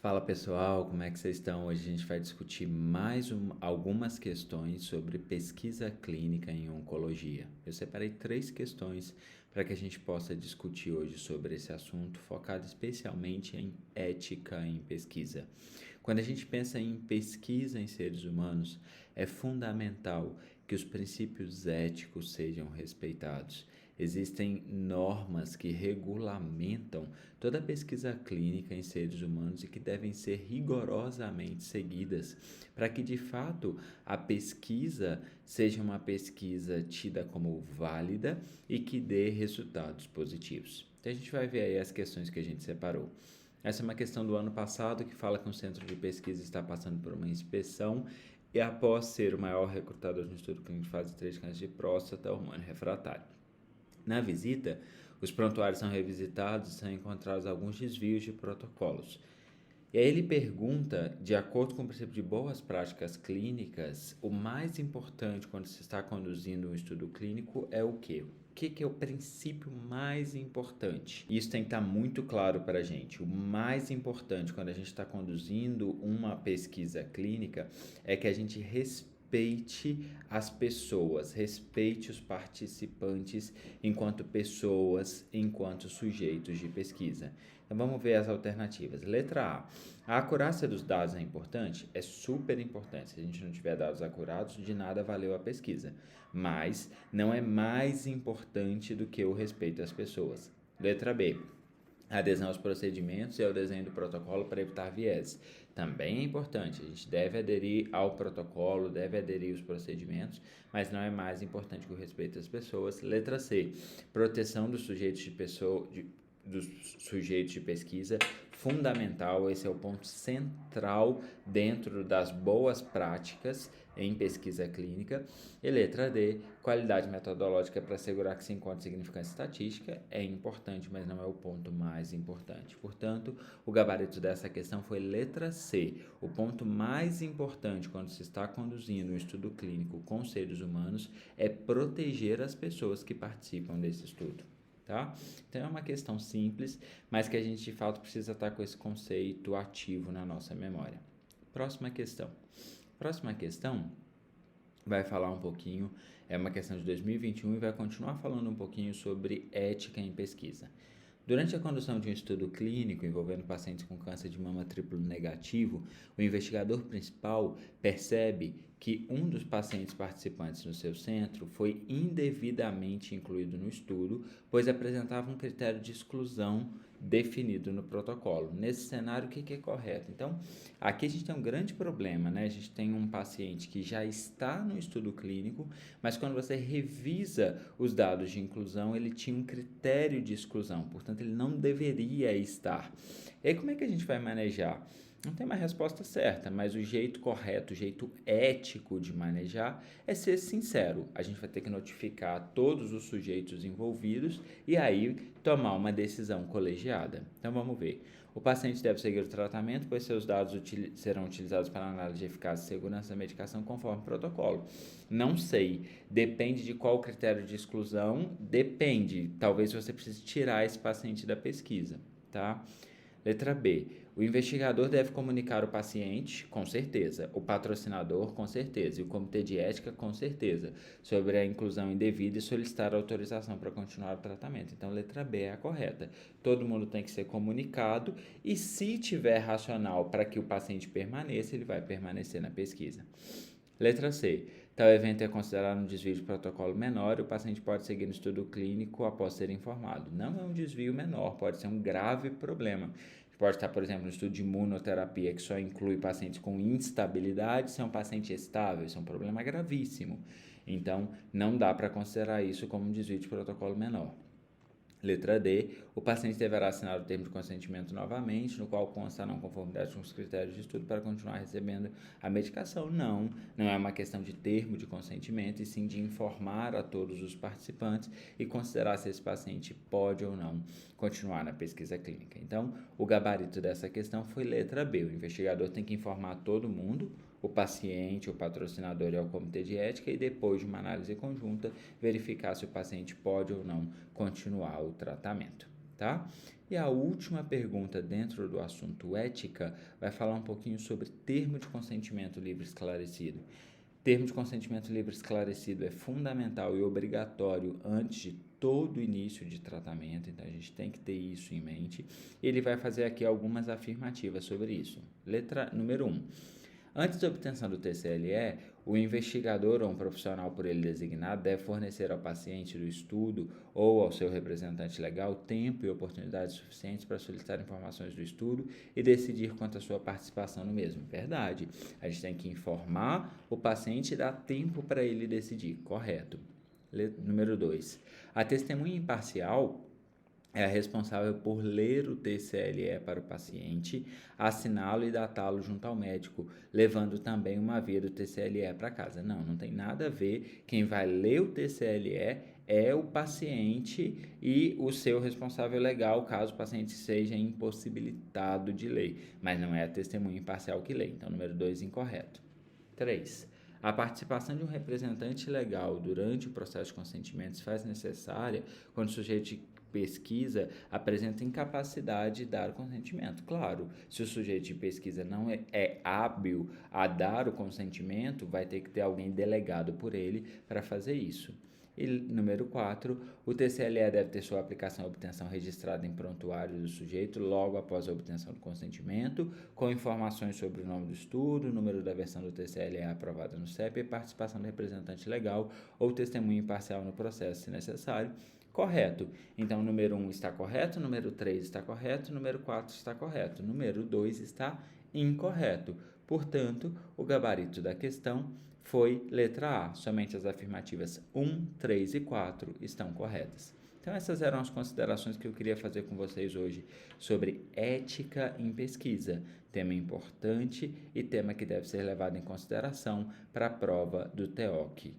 Fala pessoal, como é que vocês estão? Hoje a gente vai discutir algumas questões sobre pesquisa clínica em oncologia. Eu separei 3 questões para que a gente possa discutir hoje sobre esse assunto, focado especialmente em ética em pesquisa. Quando a gente pensa em pesquisa em seres humanos, é fundamental que os princípios éticos sejam respeitados. Existem normas que regulamentam toda a pesquisa clínica em seres humanos e que devem ser rigorosamente seguidas para que, de fato, a pesquisa seja uma pesquisa tida como válida e que dê resultados positivos. Então, a gente vai ver aí as questões que a gente separou. Essa é uma questão do ano passado que fala que um centro de pesquisa está passando por uma inspeção e após ser o maior recrutador no estudo clínico de fase 3 de câncer de próstata, hormônio refratário. Na visita, os prontuários são revisitados e são encontrados alguns desvios de protocolos. E aí ele pergunta, de acordo com o princípio de boas práticas clínicas, o mais importante quando se está conduzindo um estudo clínico é o quê? O que é o princípio mais importante? Isso tem que estar muito claro para a gente. O mais importante quando a gente está conduzindo uma pesquisa clínica é que a gente respeite as pessoas, respeite os participantes enquanto pessoas, enquanto sujeitos de pesquisa. Então vamos ver as alternativas. Letra A acurácia dos dados é importante? É super importante. Se a gente não tiver dados acurados, de nada valeu a pesquisa. Mas não é mais importante do que o respeito às pessoas. Letra B. A adesão aos procedimentos e ao desenho do protocolo para evitar viés. Também é importante, a gente deve aderir ao protocolo, deve aderir aos procedimentos, mas não é mais importante que o respeito às pessoas. Letra C, proteção dos sujeitos de pesquisa, fundamental, esse é o ponto central dentro das boas práticas em pesquisa clínica. E letra D, qualidade metodológica para assegurar que se encontre significância estatística, é importante, mas não é o ponto mais importante. Portanto, o gabarito dessa questão foi letra C. O ponto mais importante quando se está conduzindo um estudo clínico com seres humanos é proteger as pessoas que participam desse estudo. Tá? Então é uma questão simples, mas que a gente de fato precisa estar com esse conceito ativo na nossa memória. Próxima questão. Próxima questão vai falar um pouquinho, é uma questão de 2021 e vai continuar falando um pouquinho sobre ética em pesquisa. Durante a condução de um estudo clínico envolvendo pacientes com câncer de mama triplo negativo, o investigador principal percebe que um dos pacientes participantes no seu centro foi indevidamente incluído no estudo, pois apresentava um critério de exclusão definido no protocolo. Nesse cenário, o que é correto? Então, aqui a gente tem um grande problema, né? A gente tem um paciente que já está no estudo clínico, mas quando você revisa os dados de inclusão, ele tinha um critério de exclusão, portanto, ele não deveria estar. E aí, como é que a gente vai manejar? Não tem uma resposta certa, mas o jeito correto, o jeito ético de manejar é ser sincero. A gente vai ter que notificar todos os sujeitos envolvidos e aí tomar uma decisão colegiada. Então vamos ver. O paciente deve seguir o tratamento, pois seus dados serão utilizados para análise de eficácia e segurança da medicação conforme o protocolo. Não sei, depende de qual critério de exclusão, depende. Talvez você precise tirar esse paciente da pesquisa, tá? Letra B. O investigador deve comunicar o paciente, com certeza, o patrocinador, com certeza, e o comitê de ética, com certeza, sobre a inclusão indevida e solicitar autorização para continuar o tratamento. Então, letra B é a correta. Todo mundo tem que ser comunicado e, se tiver racional para que o paciente permaneça, ele vai permanecer na pesquisa. Letra C. Tal evento é considerado um desvio de protocolo menor e o paciente pode seguir no estudo clínico após ser informado. Não é um desvio menor, pode ser um grave problema. Pode estar, por exemplo, no estudo de imunoterapia que só inclui pacientes com instabilidade, se é um paciente estável, isso é um problema gravíssimo. Então, não dá para considerar isso como um desvio de protocolo menor. Letra D. O paciente deverá assinar o termo de consentimento novamente, no qual consta a não conformidade com os critérios de estudo para continuar recebendo a medicação. Não é uma questão de termo de consentimento, e sim de informar a todos os participantes e considerar se esse paciente pode ou não continuar na pesquisa clínica. Então, o gabarito dessa questão foi letra B. O investigador tem que informar todo mundo, o paciente, o patrocinador e o comitê de ética, e depois de uma análise conjunta, verificar se o paciente pode ou não continuar o tratamento. tá? E a última pergunta dentro do assunto ética vai falar um pouquinho sobre termo de consentimento livre esclarecido. Termo de consentimento livre esclarecido é fundamental e obrigatório antes de todo início de tratamento, então a gente tem que ter isso em mente. Ele vai fazer aqui algumas afirmativas sobre isso. Letra número 1. Antes da obtenção do TCLE, o investigador ou um profissional por ele designado deve fornecer ao paciente do estudo ou ao seu representante legal tempo e oportunidades suficientes para solicitar informações do estudo e decidir quanto à sua participação no mesmo. Verdade. A gente tem que informar o paciente e dar tempo para ele decidir. Correto. Número 2. A testemunha imparcial é a responsável por ler o TCLE para o paciente, assiná-lo e datá-lo junto ao médico, levando também uma via do TCLE para casa. Não tem nada a ver. Quem vai ler o TCLE é o paciente e o seu responsável legal, caso o paciente seja impossibilitado de ler, mas não é a testemunha imparcial que lê. Então, número 2, incorreto. 3. A participação de um representante legal durante o processo de consentimento se faz necessária quando o sujeito de pesquisa apresenta incapacidade de dar o consentimento. Claro, se o sujeito de pesquisa não é hábil a dar o consentimento, vai ter que ter alguém delegado por ele para fazer isso. E número 4, o TCLE deve ter sua aplicação e obtenção registrada em prontuário do sujeito logo após a obtenção do consentimento, com informações sobre o nome do estudo, o número da versão do TCLE aprovada no CEP e participação do representante legal ou testemunha imparcial no processo, se necessário. Correto. Então, número 1 está correto, número 3 está correto, número 4 está correto, número 2 está incorreto. Portanto, o gabarito da questão foi letra A. Somente as afirmativas 1, 3 e 4 estão corretas. Então, essas eram as considerações que eu queria fazer com vocês hoje sobre ética em pesquisa. Tema importante e tema que deve ser levado em consideração para a prova do TEOC.